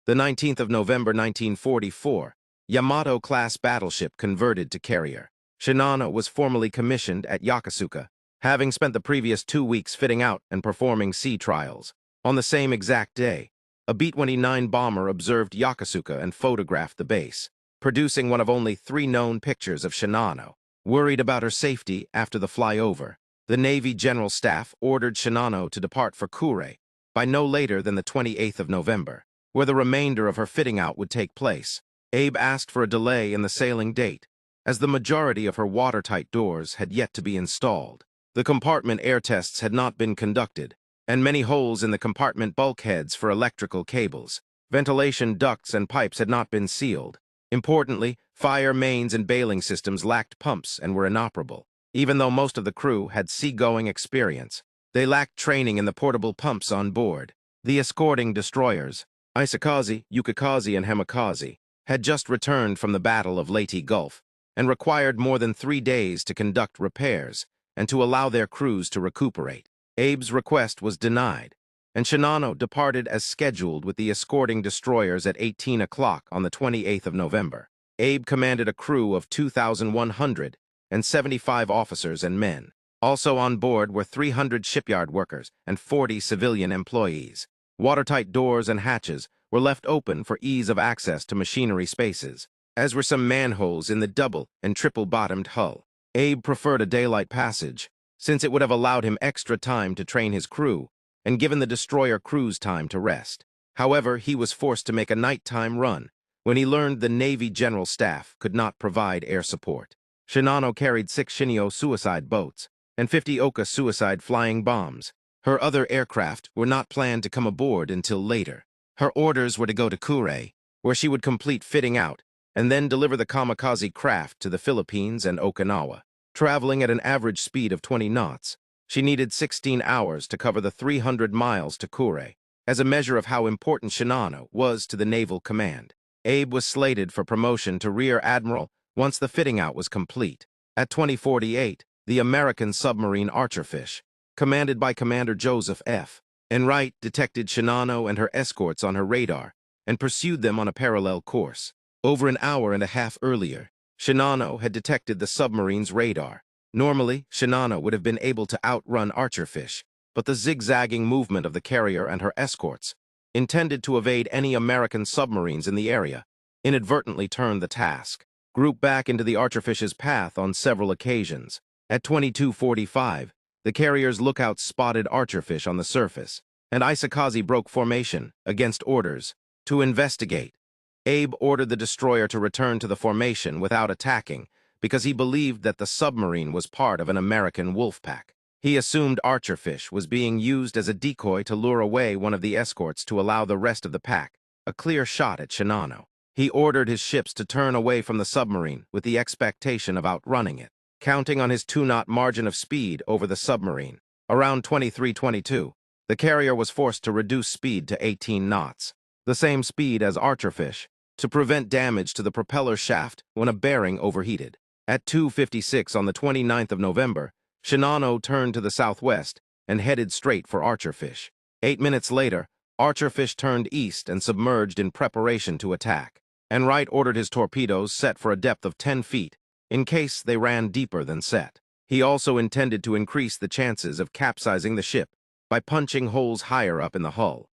The 19th of November 1944, Yamato-class battleship converted to carrier. Shinano was formally commissioned at Yokosuka, having spent the previous 2 weeks fitting out and performing sea trials. On the same exact day, a B-29 bomber observed Yokosuka and photographed the base, producing one of only 3 known pictures of Shinano. Worried about her safety after the flyover, the Navy General Staff ordered Shinano to depart for Kure by no later than the 28th of November, where the remainder of her fitting out would take place. Abe asked for a delay in the sailing date, as the majority of her watertight doors had yet to be installed. The compartment air tests had not been conducted, and many holes in the compartment bulkheads for electrical cables, ventilation ducts and pipes had not been sealed. Importantly, fire mains and bailing systems lacked pumps and were inoperable. Even though most of the crew had seagoing experience, they lacked training in the portable pumps on board. The escorting destroyers, Isakaze, Yukikaze, and Hamikaze, had just returned from the Battle of Leyte Gulf and required more than 3 days to conduct repairs and to allow their crews to recuperate. Abe's request was denied, and Shinano departed as scheduled with the escorting destroyers at 18 o'clock on the 28th of November. Abe commanded a crew of 2,175 officers and men. Also on board were 300 shipyard workers and 40 civilian employees. Watertight doors and hatches were left open for ease of access to machinery spaces, as were some manholes in the double and triple-bottomed hull. Abe preferred a daylight passage, since it would have allowed him extra time to train his crew and given the destroyer crews time to rest. However, he was forced to make a nighttime run when he learned the Navy General Staff could not provide air support. Shinano carried 6 Shinio suicide boats and 50 Oka suicide flying bombs. Her other aircraft were not planned to come aboard until later. Her orders were to go to Kure, where she would complete fitting out and then deliver the kamikaze craft to the Philippines and Okinawa. Traveling at an average speed of 20 knots, she needed 16 hours to cover the 300 miles to Kure. As a measure of how important Shinano was to the Naval Command, Abe was slated for promotion to Rear Admiral once the fitting out was complete. At 2048, the American submarine Archarfish, commanded by Commander Joseph F. Enright, detected Shinano and her escorts on her radar and pursued them on a parallel course. Over an hour and a half earlier, Shinano had detected the submarine's radar. Normally, Shinano would have been able to outrun Archarfish, but the zigzagging movement of the carrier and her escorts, intended to evade any American submarines in the area, inadvertently turned the task. Grouped back into the Archarfish's path on several occasions. At 22:45, the carrier's lookouts spotted Archarfish on the surface, and Isakaze broke formation, against orders, to investigate. Abe ordered the destroyer to return to the formation without attacking because he believed that the submarine was part of an American wolf pack. He assumed Archarfish was being used as a decoy to lure away one of the escorts to allow the rest of the pack a clear shot at Shinano. He ordered his ships to turn away from the submarine with the expectation of outrunning it, counting on his 2-knot margin of speed over the submarine. Around 23:22, the carrier was forced to reduce speed to 18 knots, the same speed as Archarfish, to prevent damage to the propeller shaft when a bearing overheated. At 2:56 on the 29th of November, Shinano turned to the southwest and headed straight for Archarfish. 8 minutes later, Archarfish turned east and submerged in preparation to attack. Enright ordered his torpedoes set for a depth of 10 feet, in case they ran deeper than set. He also intended to increase the chances of capsizing the ship by punching holes higher up in the hull.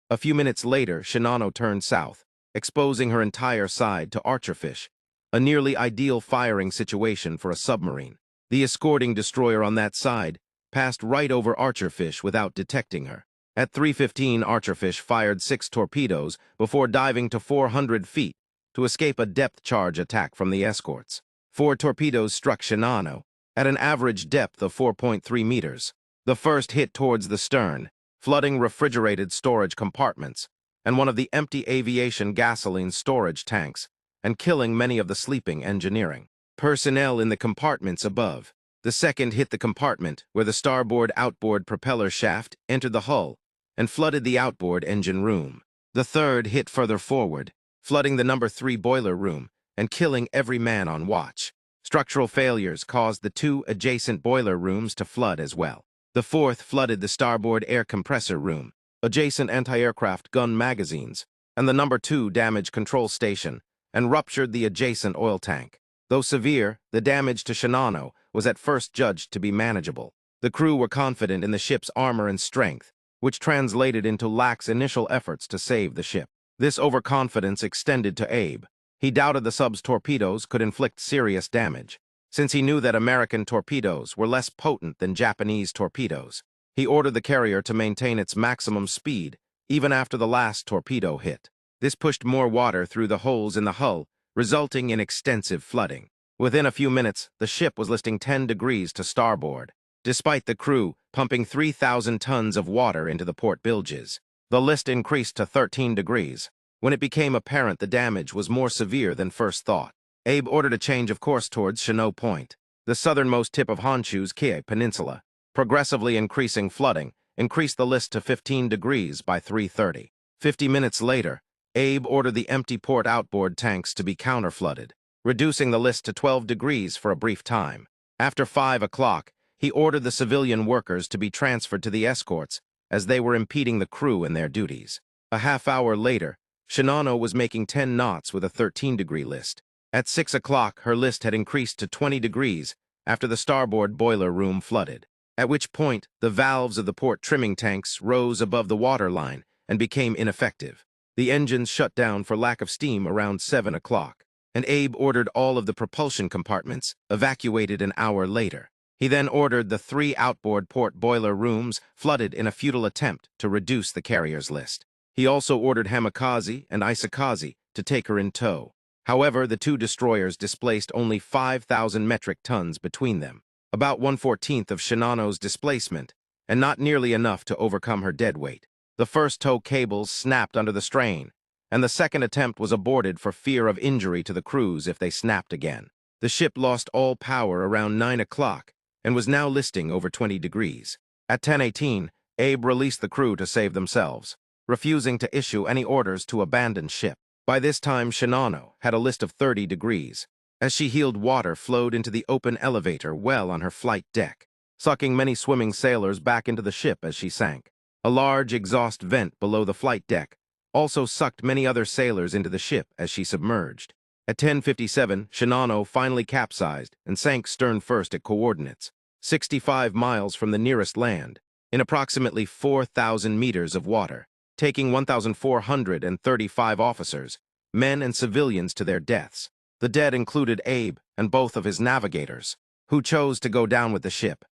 A few minutes later, Shinano turned south, exposing her entire side to Archarfish, a nearly ideal firing situation for a submarine. The escorting destroyer on that side passed right over Archarfish without detecting her. At 3:15, Archarfish fired 6 torpedoes before diving to 400 feet to escape a depth charge attack from the escorts. 4 torpedoes struck Shinano at an average depth of 4.3 meters. The first hit towards the stern, flooding refrigerated storage compartments and one of the empty aviation gasoline storage tanks, and killing many of the sleeping engineering personnel in the compartments above. The second hit the compartment where the starboard-outboard propeller shaft entered the hull and flooded the outboard engine room. The third hit further forward, flooding the number 3 boiler room and killing every man on watch. Structural failures caused the 2 adjacent boiler rooms to flood as well. The fourth flooded the starboard air compressor room. Adjacent anti-aircraft gun magazines and the number 2 damaged control station and ruptured the adjacent oil tank. Though severe, the damage to Shinano was at first judged to be manageable. The crew were confident in the ship's armor and strength, which translated into lax initial efforts to save the ship. This overconfidence extended to Abe. He doubted the sub's torpedoes could inflict serious damage, since he knew that American torpedoes were less potent than Japanese torpedoes. He ordered the carrier to maintain its maximum speed, even after the last torpedo hit. This pushed more water through the holes in the hull, resulting in extensive flooding. Within a few minutes, the ship was listing 10 degrees to starboard, despite the crew pumping 3,000 tons of water into the port bilges. The list increased to 13 degrees, when it became apparent the damage was more severe than first thought. Abe ordered a change of course towards Shinano Point, the southernmost tip of Honshu's Kei Peninsula. Progressively increasing flooding increased the list to 15 degrees by 3:30. 50 minutes later, Abe ordered the empty port outboard tanks to be counterflooded, reducing the list to 12 degrees for a brief time. After 5 o'clock, he ordered the civilian workers to be transferred to the escorts as they were impeding the crew in their duties. A half hour later, Shinano was making 10 knots with a 13-degree list. At 6 o'clock, her list had increased to 20 degrees after the starboard boiler room flooded, at which point the valves of the port trimming tanks rose above the waterline and became ineffective. The engines shut down for lack of steam around 7 o'clock, and Abe ordered all of the propulsion compartments evacuated an hour later. He then ordered the 3 outboard port boiler rooms flooded in a futile attempt to reduce the carrier's list. He also ordered Hamikaze and Isakaze to take her in tow. However, the 2 destroyers displaced only 5,000 metric tons between them, about 1/14 of Shinano's displacement, and not nearly enough to overcome her deadweight. The first tow cables snapped under the strain, and the second attempt was aborted for fear of injury to the crews if they snapped again. The ship lost all power around 9 o'clock and was now listing over 20 degrees. At 10:18, Abe released the crew to save themselves, refusing to issue any orders to abandon ship. By this time, Shinano had a list of 30 degrees. As she heeled, water flowed into the open elevator well on her flight deck, sucking many swimming sailors back into the ship as she sank. A large exhaust vent below the flight deck also sucked many other sailors into the ship as she submerged. At 10:57, Shinano finally capsized and sank stern first at coordinates 65 miles from the nearest land, in approximately 4,000 meters of water, taking 1,435 officers, men and civilians to their deaths. The dead included Abe and both of his navigators, who chose to go down with the ship.